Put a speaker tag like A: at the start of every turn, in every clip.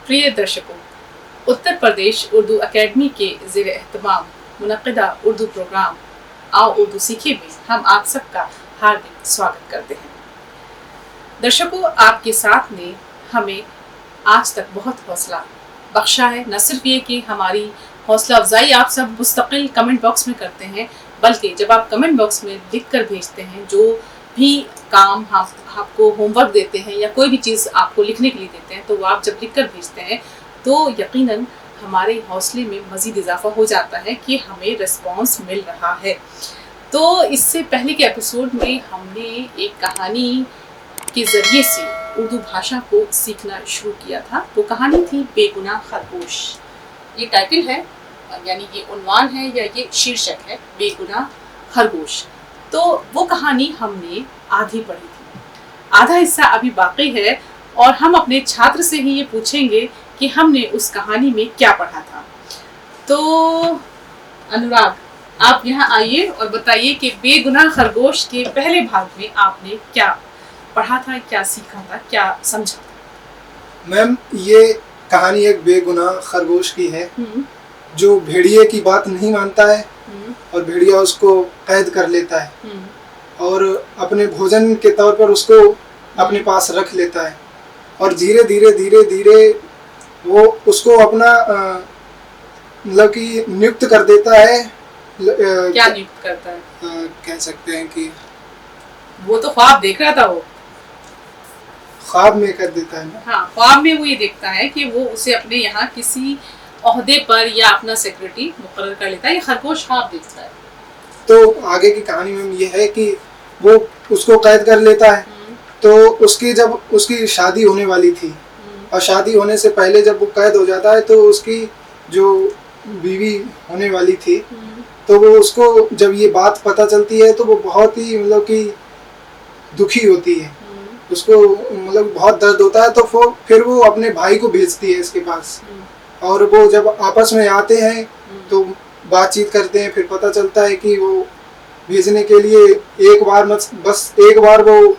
A: प्रिय दर्शकों, उत्तर प्रदेश उर्दू अकेडमी के ज़ेर एहतमाम मुनक़्क़िदा उर्दू प्रोग्राम आओ उर्दू सीखे में हम आप सबका हार्दिक स्वागत करते हैं। दर्शकों, आपके साथ ने हमें आज तक बहुत हौसला बख्शा है। न सिर्फ ये कि हमारी हौसला अफजाई आप सब मुस्तकिल कमेंट बॉक्स में करते हैं, बल्कि जब आप कमेंट बॉक्स में लिख कर भेजते हैं, जो भी काम आपको होमवर्क देते हैं या कोई भी चीज़ आपको लिखने के लिए देते हैं, तो वो आप जब लिख कर भेजते हैं तो यकीनन हमारे हौसले में मज़ीद इजाफा हो जाता है कि हमें रिस्पॉन्स मिल रहा है। तो इससे पहले के एपिसोड में हमने एक कहानी के ज़रिए से उर्दू भाषा को सीखना शुरू किया था। तो कहानी थी बेगुनाह खरगोश। ये टाइटल है, यानी ये उन्वान है या ये शीर्षक है, बेगुनाह खरगोश। तो वो कहानी हमने आधी पढ़ी थी, आधा हिस्सा अभी बाकी है और हम अपने छात्र से ही ये पूछेंगे कि हमने उस कहानी में क्या पढ़ा था। तो अनुराग, आप यहाँ आइए और बताइए कि बेगुनाह खरगोश के पहले भाग में आपने क्या पढ़ा था, क्या सीखा था, क्या समझा था?
B: मैम, ये कहानी एक बेगुनाह खरगोश की है जो भेड़िए की बात नहीं मानता है और भेड़िया उसको कैद कर लेता है और अपने भोजन के तौर पर उसको अपने पास रख लेता है और धीरे धीरे वो उसको अपना मतलब कि नियुक्त कर देता है।
A: क्या नियुक्त करता है?
B: कह सकते हैं कि
A: वो तो ख्वाब देख रहा था, वो
B: ख्वाब में कर देता है।
A: हाँ, ख्वाब में वो ये देखता है कि वो उसे अपने यहाँ किसी ओहदे पर या अपना सेक्रेटरी मुकर्रर कर लेता है। ये खरगोश ख्वाब देखता है।
B: तो आगे की कहानी में ये है कि वो उसको कैद कर लेता है। तो जब उसकी शादी होने वाली थी और शादी होने से पहले जब वो कैद हो जाता है तो उसकी जो बीवी होने वाली थी, तो वो उसको जब ये बात पता चलती है तो वो बहुत ही मतलब कि दुखी होती है। उसको मतलब बहुत दर्द होता है। तो फिर वो अपने भाई को भेजती है इसके पास और वो जब आपस में आते हैं तो बातचीत करते हैं। फिर पता चलता है कि वो भेजने के लिए बस एक बार वो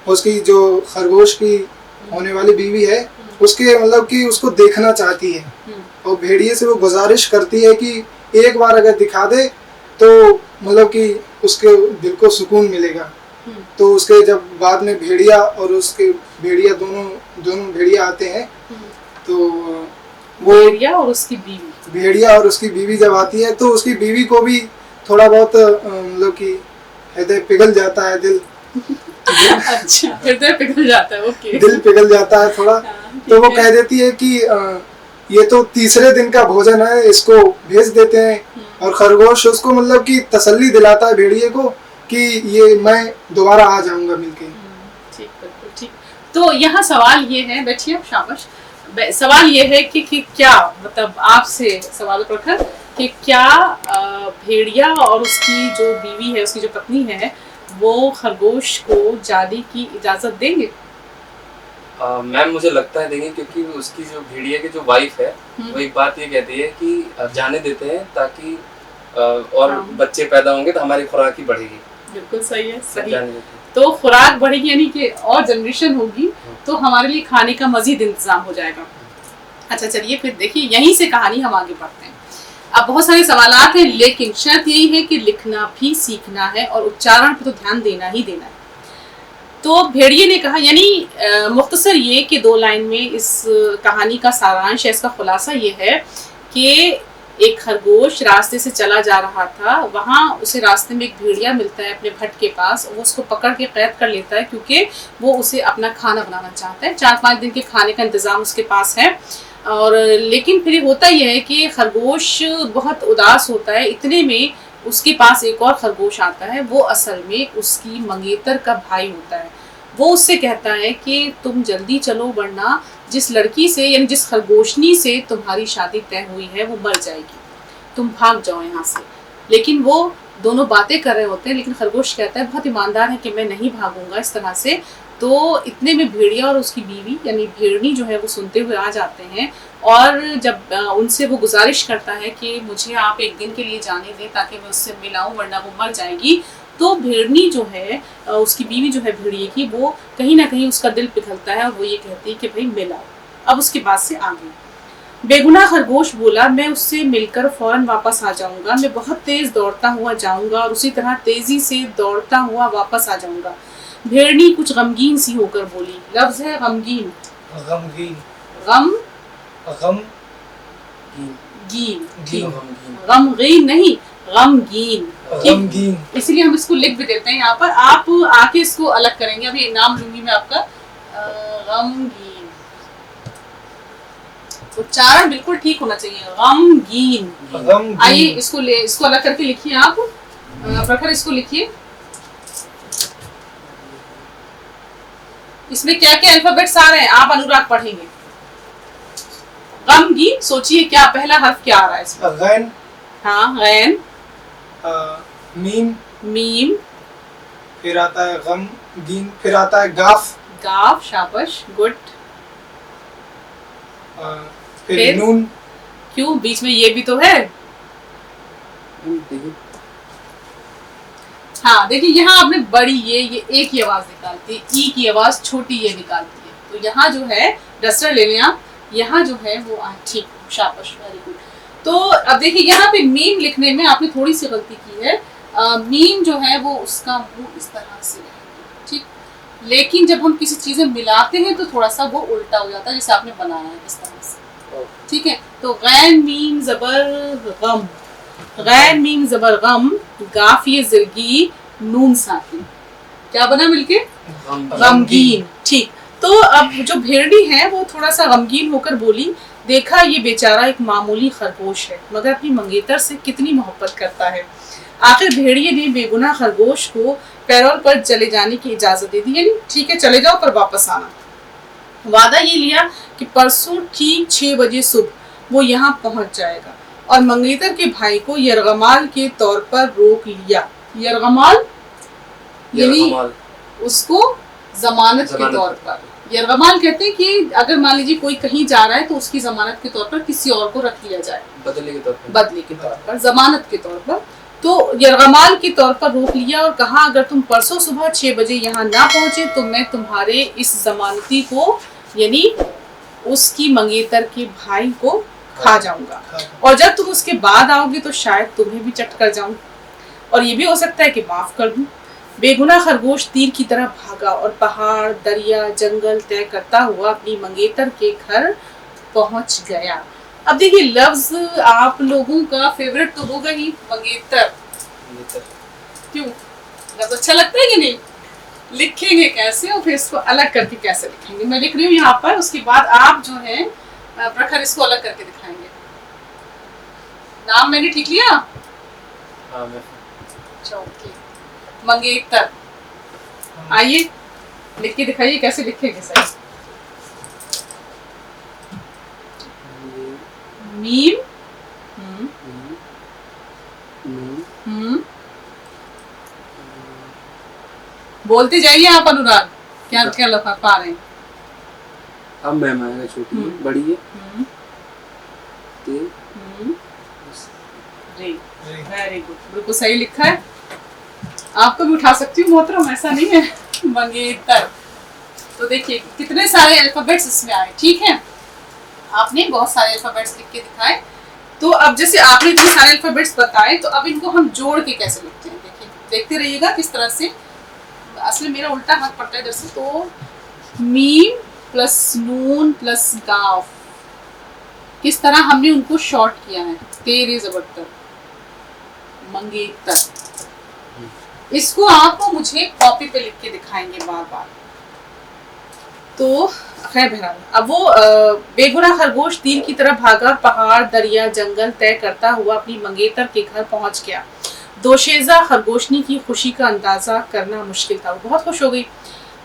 B: उसकी जो खरगोश की होने वाली बीवी है उसके मतलब कि उसको देखना चाहती है और भेड़िए से वो गुजारिश करती है कि एक बार अगर दिखा दे तो मतलब कि उसके दिल को सुकून मिलेगा। तो उसके जब बाद में भेड़िया और उसके भेड़िया दोनों भेड़िया आते हैं तो वो
A: भेड़िया और उसकी बीवी
B: जब आती है तो उसकी बीवी को भी थोड़ा बहुत मतलब कि हृदय पिघल जाता है, दिल
A: अच्छा, हृदय पिघल जाता है, ओके,
B: दिल पिघल जाता है थोड़ा। तो वो कह देती है कि ये तो तीसरे दिन का भोजन है, इसको भेज देते हैं। और खरगोश उसको मतलब कि तसल्ली दिलाता है भेड़िए को कि ये मैं दोबारा आ जाऊंगा मिलके।
A: ठीक, बिल्कुल ठीक। तो यहाँ सवाल ये है, बैठिए आप, शाबाश। सवाल ये है कि क्या मतलब आपसे सवाल प्रखर कि क्या भेड़िया और उसकी जो बीवी है, उसकी जो पत्नी है, वो खरगोश को जाने की इजाजत देंगे?
C: मैम, मुझे लगता है देंगे, क्योंकि उसकी जो भेड़िया की जो वाइफ है वो एक बात ये कहती है कि जाने देते हैं ताकि और बच्चे पैदा होंगे तो हमारी खुराक ही बढ़ेगी।
A: बिल्कुल सही है, सही। तो खुराक बढ़ेगी यानी कि और जनरेशन होगी तो हमारे लिए खाने का मजीद इंतजाम हो जाएगा। अच्छा, चलिए फिर देखिए, यहीं से कहानी हम आगे बढ़ते हैं। अब बहुत सारे सवालात हैं, लेकिन शर्त यही है कि लिखना भी सीखना है और उच्चारण पर तो ध्यान देना ही देना है। तो भेड़िए ने कहा, यानी मुख्तसर ये कि 2 लाइन में इस कहानी का सारांश है, इसका खुलासा ये है कि एक खरगोश रास्ते से चला जा रहा था। वहाँ उसे रास्ते में एक भेड़िया मिलता है अपने भट्ट के पास। वो उसको पकड़ के कैद कर लेता है क्योंकि वो उसे अपना खाना बनाना चाहता है। 4-5 दिन के खाने का इंतज़ाम उसके पास है। और लेकिन फिर होता यह है कि खरगोश बहुत उदास होता है। इतने में उसके पास एक और खरगोश आता है। वो असल में उसकी मंगेतर का भाई होता है। वो उससे कहता है कि तुम जल्दी चलो, वरना जिस लड़की से यानी जिस खरगोशनी से तुम्हारी शादी तय हुई है वो मर जाएगी, तुम भाग जाओ यहाँ से। लेकिन वो दोनों बातें कर रहे होते हैं, लेकिन खरगोश कहता है, बहुत ईमानदार है, कि मैं नहीं भागूंगा इस तरह से। तो इतने में भेड़िया और उसकी बीवी यानी भेड़नी जो है वो सुनते हुए आ जाते हैं और जब उनसे वो गुजारिश करता है कि मुझे आप एक दिन के लिए जाने दें ताकि मैं उससे मिलाऊं, वरना वो मर जाएगी। तो भेड़नी जो है, उसकी बीवी जो है भेड़िए की, वो कहीं ना कहीं उसका दिल पिघलता है और वो ये कहती है कि भाई मिलाओ, अब उसके बाद से आगे। बेगुनाह खरगोश बोला, मैं उससे मिलकर फौरन वापस आ जाऊंगा। मैं बहुत तेज दौड़ता हुआ जाऊंगा और उसी तरह तेजी से दौड़ता हुआ वापस आ जाऊंगा। भेड़नी कुछ गमगीन सी होकर बोली। लफ्ज है गमगीन।
B: गमगीन।
A: गम
B: गम
A: गीन।
C: गीन।
A: गमगीन नहीं, गमगीन।
B: गमगीन।
A: इसलिए हम इसको लिख भी देते हैं यहाँ पर। आप आके इसको अलग करेंगे। अभी नाम लूंगी मैं आपका, गमगीन। उच्चारण बिल्कुल ठीक होना चाहिए, गमगीन। आइए इसको अलग करके लिखिए आप। प्रखर इसको लिखिए। इसमें क्या क्या अल्फाबेट्स आ रहे हैं आप अनुराग पढ़ेंगे। गमगीन, सोचिए क्या पहला हर्फ क्या आ रहा है इसमें।
B: गैन।
A: हाँ, गैन।
B: मीम।
A: मीम।
B: फिर आता है गमगीन। फिर आता है गाफ।
A: गाफ, शाबाश, गुड।
B: फिर नून।
A: क्यों, बीच में ये भी तो है। हाँ देखिए, यहाँ आपने बड़ी ये एक ही आवाज निकालती है, ई की आवाज छोटी ये निकालती है। तो यहाँ जो है डस्टर ले लें आप, यहाँ जो है वो ठीक, शाबाश, वेरी गुड। तो अब देखिए यहाँ पे मीम लिखने में आपने थोड़ी सी गलती की है। मीम जो है वो उसका मुंह इस तरह से रहेगा, ठीक। लेकिन जब हम किसी चीजें मिलाते हैं तो थोड़ा सा वो उल्टा हो जाता है, जैसे आपने बनाया है इस तरह से, ठीक है। तो गैन मीम जबर गम, गैन मीम जबर गम, गाफिए जिरगी नून साकिन, क्या बना मिलके? गमगीन, ठीक। तो अब जो भेड़नी है वो थोड़ा सा गमगीन होकर बोली, देखा ये बेचारा एक मामूली खरगोश है मगर अपनी मंगेतर से कितनी मोहब्बत करता है। आखिर भेड़िए ने बेगुनाह खरगोश को पैरोल पर चले जाने की इजाजत दे दी, यानी ठीक है चले जाओ पर वापस आना। वादा ये लिया कि परसों ठीक 6 बजे सुबह वो यहाँ पहुंच जाएगा और मंगेतर के भाई को यरगमाल के तौर पर रोक लिया। यरगमाल यानी उसको जमानत के तौर पर, यरगमाल कहते हैं कि अगर मान लीजिए कोई कहीं जा रहा है तो उसकी जमानत के तौर पर किसी और को रख लिया जाए,
C: बदले के तौर
A: पर, जमानत के तौर पर। तो यरगमाल के तौर पर रोक लिया और कहा, अगर तुम परसों सुबह 6 बजे यहाँ ना पहुंचे तो मैं तुम्हारे इस जमानती को यानी उसकी मंगेतर के भाई को खा जाऊंगा और जब तुम उसके बाद आओगे तो शायद तुम्हें भी चट कर जाऊं और ये भी हो सकता है कि माफ कर दूं। बेगुनाह खरगोश तीर की तरह भागा और पहाड़, दरिया, जंगल तय करता हुआ अपनी मंगेतर के घर पहुंच गया। अब देखिए लफ्ज आप लोगों का फेवरेट तो होगा ही, मंगेतर। क्यों, लफ्ज अच्छा लगता है कि नहीं? लिखेंगे कैसे और फिर इसको अलग करके कैसे लिखेंगे, मैं लिख रही हूँ यहाँ पर। उसके बाद आप जो है प्रखर इसको अलग करके दिखाएंगे। नाम मैंने ठीक लिया? ओके, मंगेतर। आइए लिख के दिखाइए कैसे लिखेंगे सर। मीम, बोलते जाइए आप अनुराग, क्या क्या लिख पा रहे हैं।
C: अब मैम आएगा, छोटी है, बड़ी है,
A: वेरी गुड, बिल्कुल सही लिखा है। आपको भी उठा सकती हूँ मोहतरम, ऐसा नहीं है। मंगेतर। तो देखिए कितने सारे अल्फाबेट्स इसमें आए, ठीक है। आपने बहुत सारे अल्फाबेट्स लिख के दिखाए। तो अब जैसे आपने इतने सारे अल्फाबेट्स बताए तो अब इनको हम जोड़ के कैसे लिखते हैं, देखिए देखते रहिएगा किस तरह से। असल में मेरा उल्टा हाथ पड़ता है इधर से। तो मीम प्लस नून प्लस गाफ, किस तरह हमने उनको शॉर्ट किया है, तेरे जबरदस्त मंगेतर। इसको आप मुझे कॉपी पे लिख के दिखाएंगे बार बार। तो खैर बहरहाल, अब वो बेगुनाह खरगोश तीर की तरह भागा, पहाड़, दरिया, जंगल तय करता हुआ अपनी मंगेतर के घर पहुंच गया। दोशेजा खरगोशनी की खुशी का अंदाजा करना मुश्किल था। वो बहुत खुश हो गई।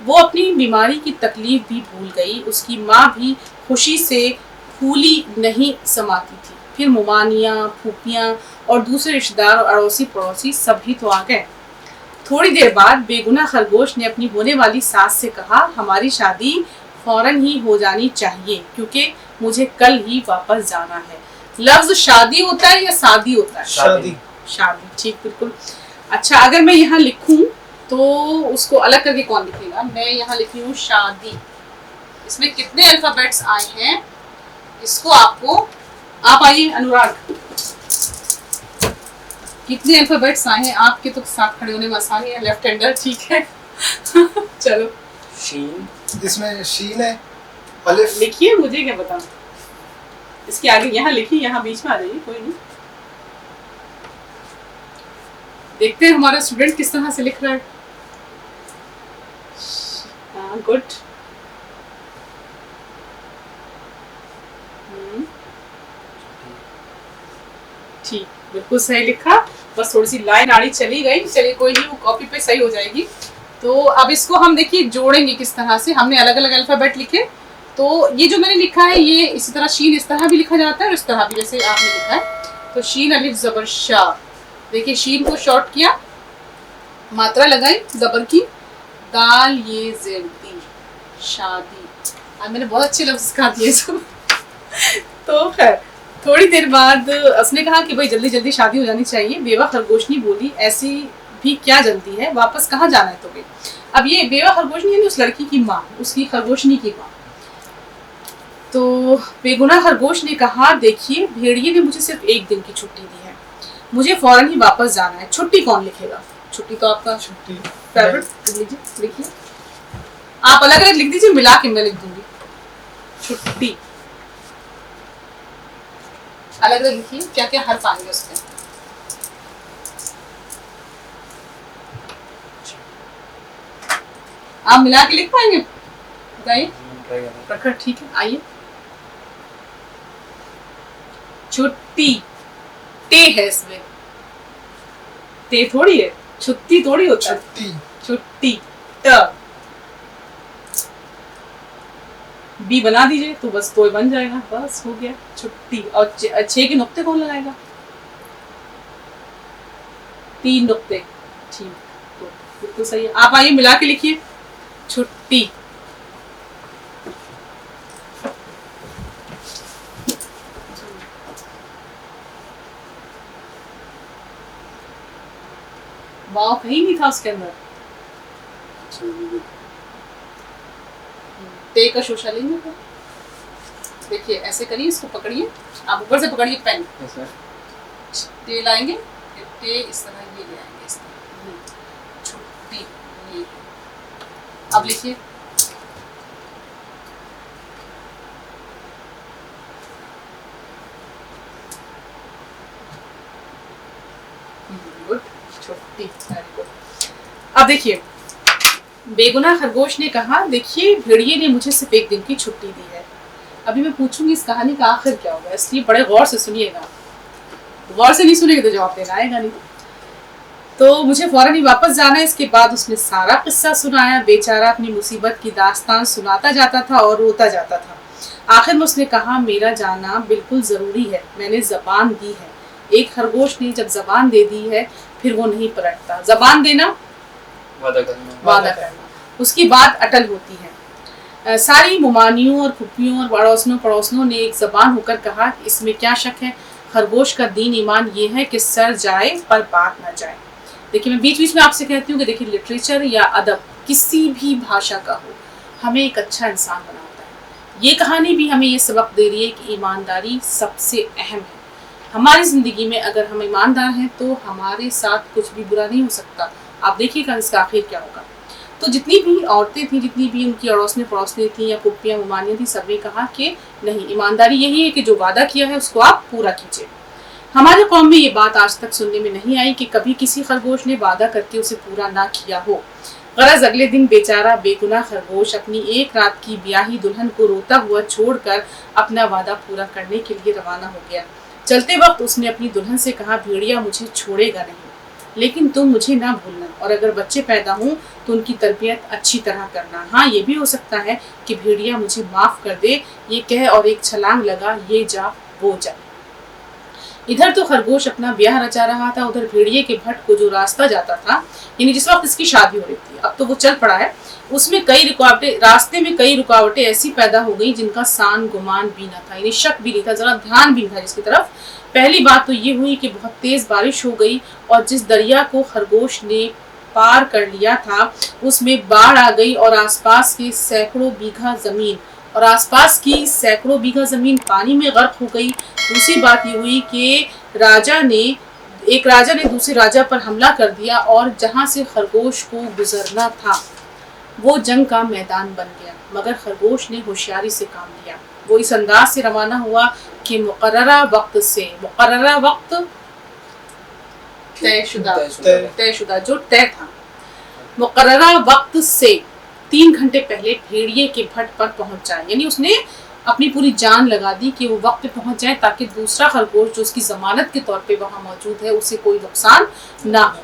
A: वो अपनी बीमारी की तकलीफ भी भूल गई। उसकी माँ भी खुशी से फूली नहीं समाती थी। फिर मुमानियाँ, फूफियाँ और दूसरे रिश्तेदार और अड़ोसी पड़ोसी सभी तो आ गए। थोड़ी देर बाद बेगुनाह खरगोश ने अपनी होने वाली सास से कहा, हमारी शादी फौरन ही हो जानी चाहिए क्योंकि मुझे कल ही वापस जाना है। लफ्ज शादी होता है या शादी होता है?
B: शादी।
A: शादी, ठीक, बिल्कुल। अच्छा, अगर मैं यहाँ लिखूं तो उसको अलग करके कौन लिखेगा? मैं यहाँ लिख रही हूँ शादी। इसमें कितने अल्फाबेट्स आए हैं इसको आपको, आप आइए अनुराग, कितने अल्फाबेट्स आए हैं आपके तो साथ खड़े होने में आसानी है, लेफ्ट हैंडर ठीक है। चलो
C: शीन,
B: इसमें शीन है, अलिफ।
A: लिखिए, मुझे क्या पता, इसके आगे यहाँ लिखिए, यहाँ बीच में आ जाइए, कोई नहीं। देखते हैं हमारा स्टूडेंट किस तरह से लिख रहा है। हाँ गुड। ठीक, बिल्कुल सही लिखा, बस थोड़ी सी लाइन आड़ी चली गई, चलिए कोई नहीं, वो कॉपी पे सही हो जाएगी। तो अब इसको हम देखिए जोड़ेंगे किस तरह से। हमने अलग अलग अल्फाबेट लिखे, तो ये जो मैंने लिखा है ये इसी तरह शीन इस तरह भी लिखा जाता है और इस तरह भी, जैसे आपने लिखा है। तो शीन अलिफ जबर शाह, देखिए शीन को शॉर्ट किया, मात्रा लगाई जबर की, दाल ये जेदी शादी। आज मैंने बहुत अच्छे लफ्ज सिखा दिए सब। तो खैर थोड़ी देर बाद उसने कहा कि भाई जल्दी जल्दी शादी हो जानी चाहिए। बेवा खरगोशनी बोली ऐसी भी क्या जल्दी है, वापस कहाँ जाना है तुम्हें। अब ये बेवा खरगोशनी यानी उस लड़की की माँ, उसकी खरगोशनी की माँ। तो बेगुनाह खरगोश ने कहा देखिए भेड़िए ने मुझे सिर्फ एक दिन की छुट्टी दी है, मुझे फौरन ही वापस जाना है। छुट्टी कौन लिखेगा, छुट्टी तो आपका
B: छुट्टी
A: फेवरेट लीजिए, लिखिए आप अलग अलग लिख दीजिए, मिला के मैं लिख दूंगी छुट्टी। अलग अलग लिखिए क्या क्या हर्फ आएंगे उसमें। आप मिला के लिख पाएंगे, बताइए प्रखर। ठीक है, आइए छुट्टी, टे है इसमें, ते थोड़ी है, छुट्टी थोड़ी होता है,
B: छुट्टी
A: छुट्टी। ट बी बना दीजिए तो बस तो बन जाएगा, बस हो गया छुट्टी। और 6 के नुक्ते कौन लगाएगा, 3 नुक्ते, ठीक तो बिल्कुल सही है। आप आइए मिला के लिखिए छुट्टी। वाव कहीं नहीं था उसके अंदर। ते का शोशा लेंगे तो देखिए ऐसे करिए, इसको पकड़िए, आप ऊपर से पकड़िए पेन, ते लाएंगे, ते इस तरह ये ले आएंगे, इस तरह छुट्टी ये। अब लिखिए गुड, छुट्टी, वेरी गुड। अब देखिए बेगुनाह खरगोश ने कहा देखिए भेड़िए ने मुझे सिर्फ एक दिन की छुट्टी दी है। अभी मैं पूछूंगी इस कहानी का आखिर क्या होगा, इसलिए बड़े गौर से सुनिएगा, गौर से नहीं सुनेंगे तो जवाब देना आएगा नहीं। तो मुझे फौरन ही वापस जाना है। इसके बाद उसने सारा किस्सा सुनाया। बेचारा अपनी मुसीबत की दास्तान सुनाता जाता था और रोता जाता था। आखिर में उसने कहा मेरा जाना बिल्कुल जरूरी है, मैंने जबान दी है। एक खरगोश ने जब जबान दे दी है फिर वो नहीं पलटता। जबान देना, वादा करना, उसकी बात अटल होती है। सारी मुमानियों और फुप्पियों और पड़ोसनों ने एक जबान होकर कहा कि इसमें क्या शक है, खरगोश का दीन ईमान ये है कि सर जाए पर बात ना जाए। देखिए मैं बीच बीच में आपसे कहती हूँ कि देखिए लिटरेचर या अदब किसी भी भाषा का हो हमें एक अच्छा इंसान बनाता है। ये कहानी भी हमें ये सबक दे रही है कि ईमानदारी सबसे अहम है। हमारी ज़िंदगी में अगर हम ईमानदार हैं तो हमारे साथ कुछ भी बुरा नहीं हो सकता। आप देखिएगा इसका आखिर क्या होगा। तो जितनी भी औरतें थी, जितनी भी उनकी अड़ोसने पड़ोसने थी या पुप्पियाँ मुमानियाँ थी, सबने कहा कि नहीं, ईमानदारी यही है कि जो वादा किया है उसको आप पूरा कीजिए। हमारे कौम में ये बात आज तक सुनने में नहीं आई कि कभी किसी खरगोश ने वादा करके उसे पूरा ना किया हो। गरज अगले दिन बेचारा बेगुनाह खरगोश अपनी एक रात की ब्याही दुल्हन को रोता हुआ छोड़कर अपना वादा पूरा करने के लिए रवाना हो गया। चलते वक्त उसने अपनी दुल्हन से कहा भेड़िया मुझे छोड़ेगा नहीं, लेकिन तुम मुझे ना भूलना, और अगर बच्चे पैदा हों तो उनकी तरबियत अच्छी तरह करना। हाँ ये भी हो सकता है कि भेड़िया मुझे माफ कर दे। ये कह और एक छलांग लगा, ये जा वो जा। इधर तो खरगोश अपना ब्याह रचा रहा था, उधर भेड़िए के भट्ट को जो रास्ता जाता था, यानी जिस वक्त इसकी शादी हो रही थी, अब तो वो चल पड़ा है, उसमें कई रुकावटें, रास्ते में कई रुकावटें ऐसी पैदा हो गई जिनका सान गुमान भी न था, यानी शक भी नहीं था, जरा ध्यान भी नहीं था जिसकी तरफ। पहली बात तो ये हुई कि बहुत तेज बारिश हो गई और जिस दरिया को खरगोश ने पार कर लिया था उसमें बाढ़ आ गई और आसपास की सैकड़ों बीघा जमीन पानी में गर्क हो गई। दूसरी बात ये हुई कि एक राजा ने दूसरे राजा पर हमला कर दिया और जहां से खरगोश को गुजरना था वो जंग का मैदान बन गया, मगर खरगोश ने होशियारी से काम लिया। वो इस अंदाज से रवाना हुआ कि मुकर्ररा वक्त तयशुदा जो तय था, मुकर्ररा वक्त से 3 घंटे पहले भेड़िए के भट पर पहुंच जाए। यानी उसने अपनी पूरी जान लगा दी कि वो वक्त पे पहुंच जाए ताकि दूसरा खरगोश जो उसकी जमानत के तौर पे वहां मौजूद है उसे कोई नुकसान ना हो।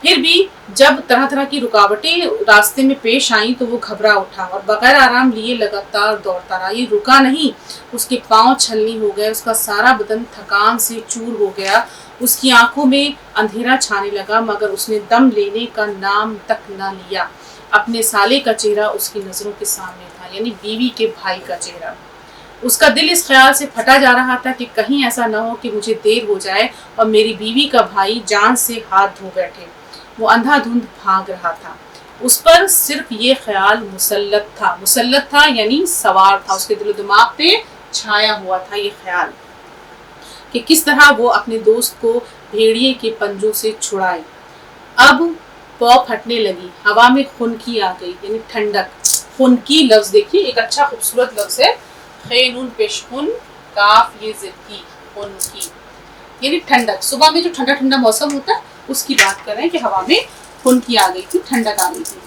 A: फिर भी जब तरह तरह की रुकावटें रास्ते में पेश आई तो वो घबरा उठा और बगैर आराम लिए लगातार दौड़ता रहा। ये रुका नहीं, उसके पांव छलनी हो गए, उसका सारा बदन थकान से चूर हो गया, उसकी आंखों में अंधेरा छाने लगा, मगर उसने दम लेने का नाम तक न लिया। अपने साले का चेहरा उसकी नजरों के सामने था, यानी बीवी के भाई का चेहरा। उसका दिल इस ख्याल से फटा जा रहा था कि कहीं ऐसा न हो कि मुझे देर हो जाए और मेरी बीवी का भाई जान से हाथ धो बैठे। वो अंधाधुंध भाग रहा था, उस पर सिर्फ ये ख्याल मुसल्लत था यानी सवार था, उसके दिलो दिमाग पे छाया हुआ था ये ख्याल कि किस तरह वो अपने दोस्त को भेड़िए के पंजों से छुड़ाए। अब पौ फटने लगी, हवा में खुनकी आ गई, यानी ठंडक। खुनकी लफ्ज देखिए, एक अच्छा खूबसूरत लफ्ज है, खैनुन पेशखुन काफ ये ज़िद्दी, खुनकी यानी ठंडक। सुबह में जो ठंडा ठंडा मौसम होता है उसकी बात कर रहे हैं कि हवा में खुनकी आ गई थी, ठंडक आ गई थी।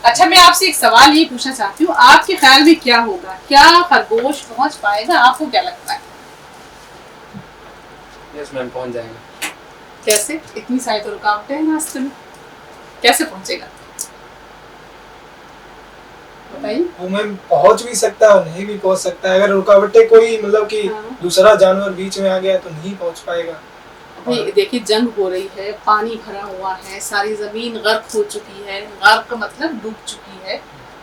A: अच्छा, मैं आपसे एक सवाल ये पूछना चाहती हूँ, आपके ख्याल में क्या होगा, क्या खरगोश पहुंच पाएगा? आपको क्या लगता है?
C: यस मैम, पहुंच जाएगा।
A: कैसे? इतनी सारी तो रुकावटें हैं रास्ते में, कैसे पहुंचेगा बताइए?
B: वो मैम पहुंच भी सकता है और नहीं भी पहुंच सकता है। अगर रुकावटें कोई मतलब कि दूसरा जानवर बीच में आ गया तो नहीं पहुंच पाएगा।
A: अभी देखिए जंग हो रही है, पानी भरा हुआ है, सारी जमीन गर्क हो चुकी है, गर्क मतलब डूब चुकी है,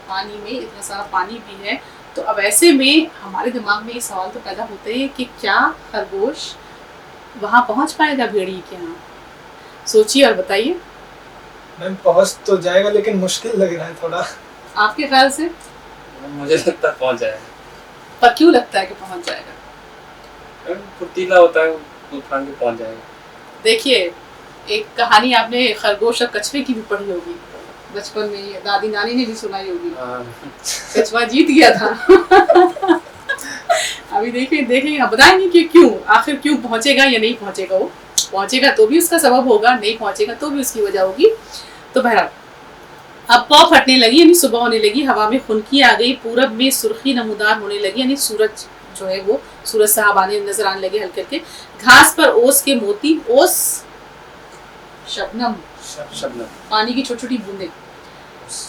A: पानी में इतना सारा पानी भी है। तो अब ऐसे में हमारे दिमाग में ये सवाल तो पैदा होते हैं कि क्या खरगोश वहां पहुंच पाएगा भेड़िए के यहाँ? सोचिए और बताइए।
B: मैम पहुंच तो जाएगा लेकिन मुश्किल लग रहा है थोड़ा।
A: आपके ख्याल से?
C: मुझे लगता है पहुंच जाएगा।
A: पर क्यों लगता है कि पहुंच जाएगा?
C: फुर्तीला होता है, उठान के पहुंच जाएगा।
A: देखिए, एक कहानी आपने खरगोश और कछुए की भी पढ़ी होगी बचपन में, दादी नानी ने भी सुनाई होगी। कछुआ जीत गया था। अभी देखेंगे बताएंगे कि क्यों, आखिर क्यों पहुंचेगा या नहीं पहुंचेगा। वो पहुंचेगा तो भी उसका सबब होगा, नहीं पहुंचेगा तो भी उसकी वजह होगी। तो बहरहाल अब पौ फटने लगी, यानी सुबह होने लगी, हवा में खुनकी आ गई, पूरब में सुर्खी नमूदार होने लगी, यानी सूरज जो है वो सूरज साहब आने नजर आने लगे हल्के हल्के। घास पर ओस के मोती, ओस शबनम, पानी की छोटी छोटी बूंदें।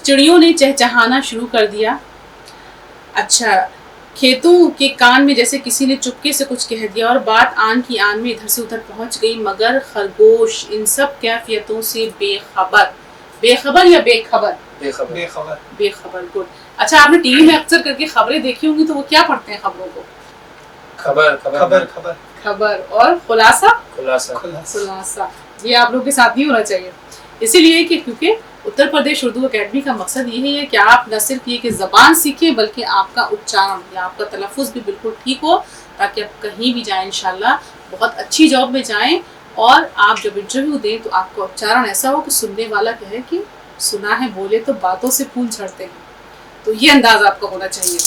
A: चिड़ियों ने चहचहाना शुरू कर दिया। अच्छा, खेतों के कान में जैसे किसी ने चुपके से कुछ कह दिया और बात आन की आन में इधर से उधर पहुंच गई, मगर खरगोश इन सब कैफियतों से बेखबर या बेखबर? बेखबर। गुड। अच्छा, आपने टीवी में अक्सर करके खबरें देखी होंगी, तो वो क्या पढ़ते हैं खबरों को? खबर और खुलासा। ये आप लोग के साथ नहीं होना चाहिए, इसीलिए कि क्योंकि उत्तर प्रदेश उर्दू अकेडमी का मकसद यही है कि आप न सिर्फ ये कि ज़बान सीखें बल्कि आपका उच्चारण या आपका तलफ़ुज़ भी बिल्कुल ठीक हो, ताकि आप कहीं भी जाएं इंशाल्लाह बहुत अच्छी जॉब में जाएं, और आप जब इंटरव्यू दें तो आपका उच्चारण ऐसा हो कि सुनने वाला कहे कि सुना है, बोले तो बातों से फूल झड़ते हैं। तो ये अंदाज आपका होना चाहिए।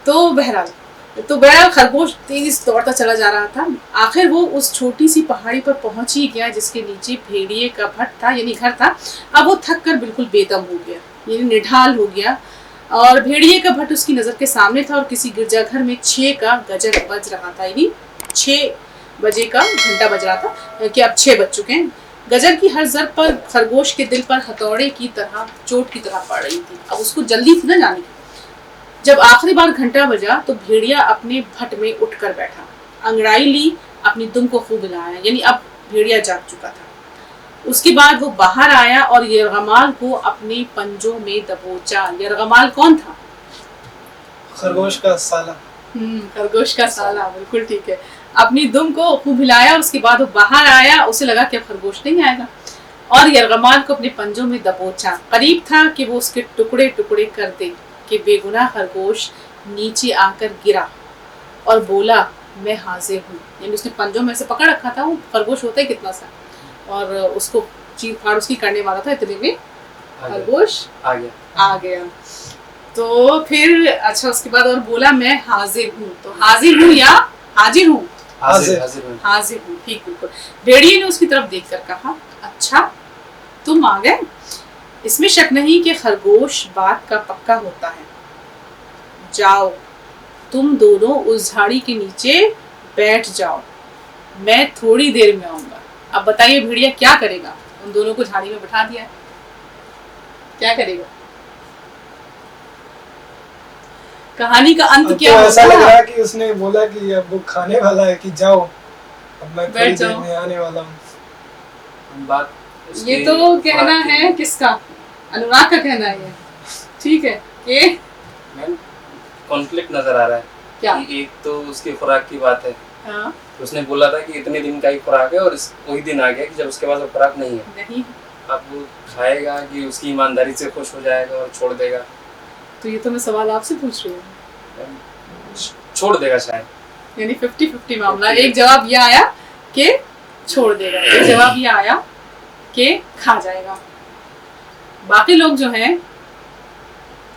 A: तो बहरहाल खरगोश तेज दौड़ता चला जा रहा था। आखिर वो उस छोटी सी पहाड़ी पर पहुंच ही गया जिसके नीचे भेड़िए का भट्ट था, यानी घर था। अब वो थक कर बिल्कुल बेदम हो गया, यानी निढाल हो गया, और भेड़िए का भट्ट उसकी नज़र के सामने था और किसी गिरजाघर में 6 का गजर बज रहा था, यानी 6 बजे का घंटा बज रहा था कि अब 6 बज चुके हैं। गजर की हर ज़रब पर खरगोश के दिल पर हथौड़े की तरह, चोट की तरह पड़ रही थी। अब उसको जल्दी थी ना जाने की। जब आखिरी बार घंटा बजा तो भेड़िया अपने भट्ट में उठकर बैठा, अंगड़ाई ली, अपनी दुम को खूब हिलाया, यानी अब भेड़िया जाग चुका था। उसके बाद वो बाहर आया और यरगमाल को अपने पंजों में दबोचा। यरगमाल कौन था?
B: खरगोश का साला।
A: खरगोश का साला, बिल्कुल ठीक है। अपनी दुम को खूब हिलाया और उसके बाद वो बाहर आया। उसे लगा कि अब खरगोश नहीं आएगा। और यरगमाल को अपने पंजों में दबोचा। करीब था कि वो उसके टुकड़े टुकड़े कर दे कि बेगुनाह खरगोश नीचे आकर गिरा और बोला, मैं हाजिर हूँ। यानी उसने पंजों में से पकड़ रखा था, वो खरगोश होता है कितना सा, और उसको चीर फाड़ उसकी करने वाला था, इतने में खरगोश आ गया। तो फिर अच्छा उसके बाद और बोला, मैं हाजिर हूँ। तो हाजिर हूँ या हाजिर हूँ? हाजिर हूँ, ठीक बिल्कुल। भेड़िए ने उसकी तरफ देखकर कहा, अच्छा तुम आ गए। इसमें शक नहीं कि खरगोश बात का पक्का होता है। जाओ तुम दोनों उस झाड़ी के नीचे बैठ जाओ, मैं थोड़ी देर में आऊंगा। अब बताइए भेड़िया क्या करेगा? उन दोनों को झाड़ी में बैठा दिया है, क्या करेगा? कहानी का अंत क्या
B: ऐसा लग रहा है कि उसने बोला कि अब वो खाने वाला है कि जाओ, अब मैं थोड़ी देर में आने वाला हूँ।
C: बात
A: ये तो कहना है किसका? अनुराग का कहना है। ठीक है, ये
C: कॉन्फ्लिक्ट नजर आ रहा है
A: क्या?
C: कि एक तो उसकी खुराक की बात है।
A: हाँ?
C: उसने बोला था कि इतने दिन का ही खुराक है, और वही दिन आ गया कि जब उसके पास वो खुराक नहीं है।
A: नहीं,
C: अब वो खाएगा कि उसकी ईमानदारी से खुश हो जाएगा और छोड़ देगा?
A: तो ये तो मैं सवाल आपसे पूछ रही हूँ।
C: छोड़ देगा शायद,
A: यानी 50-50 मामला। एक जवाब ये आया कि छोड़ देगा, एक जवाब ये आया कि खा जाएगा। बाकी लोग जो हैं,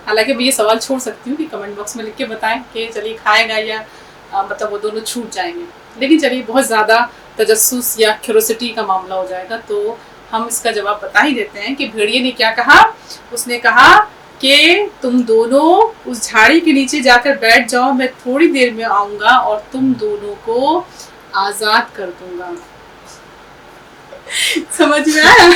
A: हालांकि मैं ये सवाल छोड़ सकती हूँ कि कमेंट बॉक्स में लिख के बताएं कि चलिए खाएगा या मतलब वो दोनों छूट जाएंगे। लेकिन चलिए बहुत ज़्यादा तजस्सुस या क्यूरोसिटी का मामला हो जाएगा, तो हम इसका जवाब बता ही देते हैं कि भेड़िए ने क्या कहा। उसने कहा कि तुम दोनों उस झाड़ी के नीचे जाकर बैठ जाओ, मैं थोड़ी देर में आऊंगा और तुम दोनों को आजाद कर दूंगा। समझ में आया?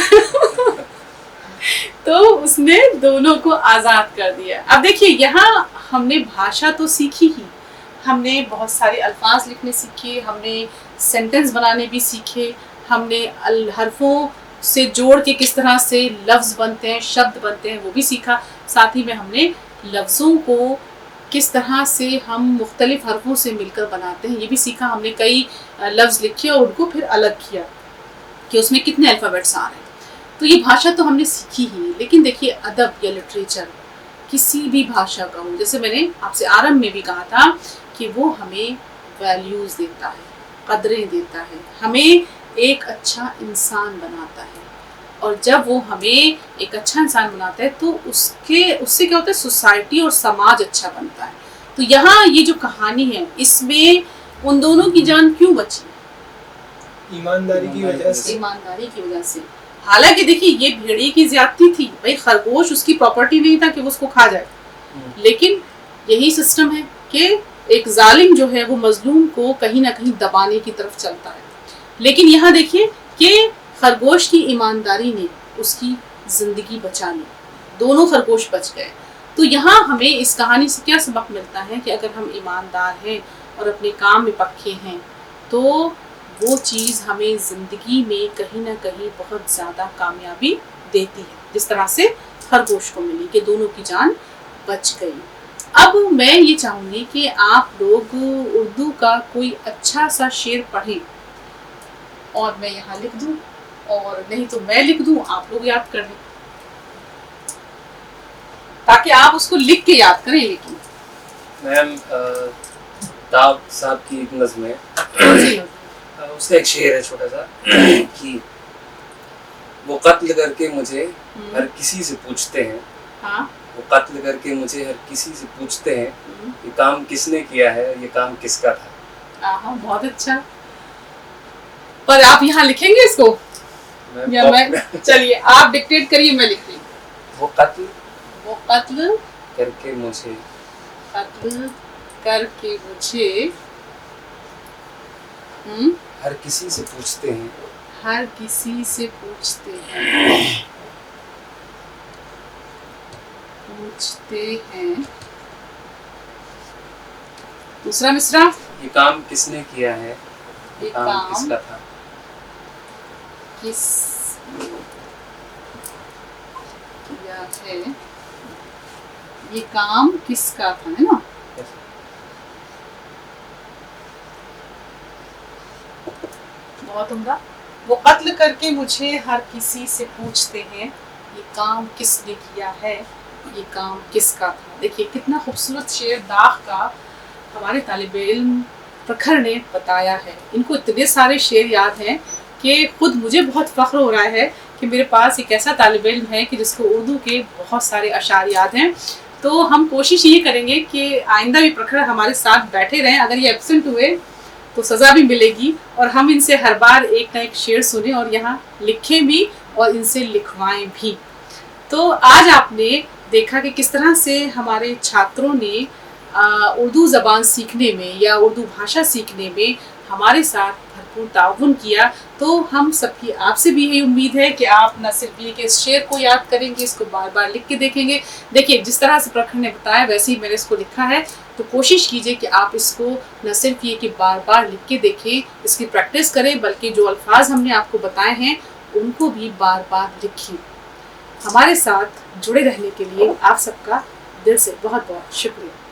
A: तो उसने दोनों को आजाद कर दिया। अब देखिए यहाँ हमने भाषा तो सीखी ही, हमने बहुत सारे अल्फाज लिखने सीखे, हमने सेंटेंस बनाने भी सीखे, हमने हरफों से जोड़ के किस तरह से लफ्ज़ बनते हैं, शब्द बनते हैं, वो भी सीखा। साथ ही में हमने लफ्ज़ों को किस तरह से हम मुख्तलिफ हरफों से मिलकर बनाते हैं ये भी सीखा। हमने कई लफ्ज़ लिखे और उनको फिर अलग किया कि उसमें कितने अल्फ़ाबेट्स आ रहे हैं। तो ये भाषा तो हमने सीखी ही। लेकिन देखिए अदब या लिटरेचर किसी भी भाषा का हो, जैसे मैंने आपसे आरंभ में भी कहा था कि वो हमें वैल्यूज़ देता है, कदरें देता है, हमें एक अच्छा इंसान बनाता है। और जब वो हमें एक अच्छा इंसान बनाता है तो उससे क्या होता है, सोसाइटी और समाज अच्छा बनता है। तो यहाँ ये जो कहानी है इसमें उन दोनों की जान क्यों बची?
B: ईमानदारी की वजह से।
A: ईमानदारी की वजह से। हालांकि देखिए ये भेड़िए की ज्यादती थी, भाई खरगोश उसकी प्रॉपर्टी नहीं था कि वो उसको खा जाए। लेकिन यही सिस्टम है कि एक जालिम जो है वो मजलूम को कहीं ना कहीं दबाने की तरफ चलता है। लेकिन यहाँ देखिए कि खरगोश की ईमानदारी ने उसकी जिंदगी बचा ली, दोनों खरगोश बच गए। तो यहाँ हमें इस कहानी से क्या सबक मिलता है कि अगर हम ईमानदार हैं और अपने काम में पक्के हैं तो वो चीज़ हमें ज़िंदगी में कहीं ना कहीं बहुत ज़्यादा कामयाबी देती है, जिस तरह से खरगोश को मिली कि दोनों की जान बच गई। अब मैं ये चाहूँगी कि आप लोग उर्दू का कोई अच्छा सा शेर पढ़ें और मैं यहाँ लिख दूँ, और नहीं तो मैं लिख दूँ, आप लोग याद कर लें, ताकि आप उसको लिख के याद करें। लेकिन
C: मैम ताब साहब की एक नज़्म है, उसका एक शेर है छोटा सा कि वो कत्ल करके मुझे हर किसी से पूछते हैं।
A: हाँ?
C: वो कत्ल करके मुझे हर किसी से पूछते हैं ये काम किसने किया है, ये काम किसका था।
A: बहुत अच्छा। पर आप यहाँ लिखेंगे इसको या मैं? चलिए आप डिक्टेट करिए, मैं लिख रही हूँ।
C: वो कत्ल
A: करके मुझे
C: हर किसी से पूछते हैं,
A: दूसरा मिसरा,
C: ये काम किसने किया है, ये काम किसका था।
A: किया है, ये काम किसका था, है ना? बहुत उम्दा। वो कत्ल करके मुझे हर किसी से पूछते हैं, ये काम किसने किया है, ये काम किसका था। देखिए कितना खूबसूरत शेर दाग का हमारे तालिब इल्म प्रखर ने बताया है। इनको इतने सारे शेर याद हैं कि खुद मुझे बहुत फ़ख्र हो रहा है कि मेरे पास एक ऐसा तालिब इल्म है कि जिसको उर्दू के बहुत सारे अशार याद हैं। तो हम कोशिश ये करेंगे कि आइंदा भी प्रखर हमारे साथ बैठे रहें। अगर ये एब्सेंट हुए तो सज़ा भी मिलेगी, और हम इनसे हर बार एक ना एक शेर सुने और यहाँ लिखें भी और इनसे लिखवाएं भी। तो आज आपने देखा कि किस तरह से हमारे छात्रों ने उर्दू ज़बान सीखने में या उर्दू भाषा सीखने में हमारे साथ भरपूर ताउन किया। तो हम सबकी आपसे भी यही उम्मीद है कि आप न सिर्फ ये कि इस शेर को याद करेंगे, इसको बार बार लिख के देखेंगे। देखिए जिस तरह से प्रखर ने बताया वैसे ही मैंने इसको लिखा है, तो कोशिश कीजिए कि आप इसको न सिर्फ ये कि बार बार लिख के देखें, इसकी प्रैक्टिस करें, बल्कि जो अल्फाज हमने आपको बताए हैं उनको भी बार बार लिखें। हमारे साथ जुड़े रहने के लिए आप सबका दिल से बहुत बहुत शुक्रिया।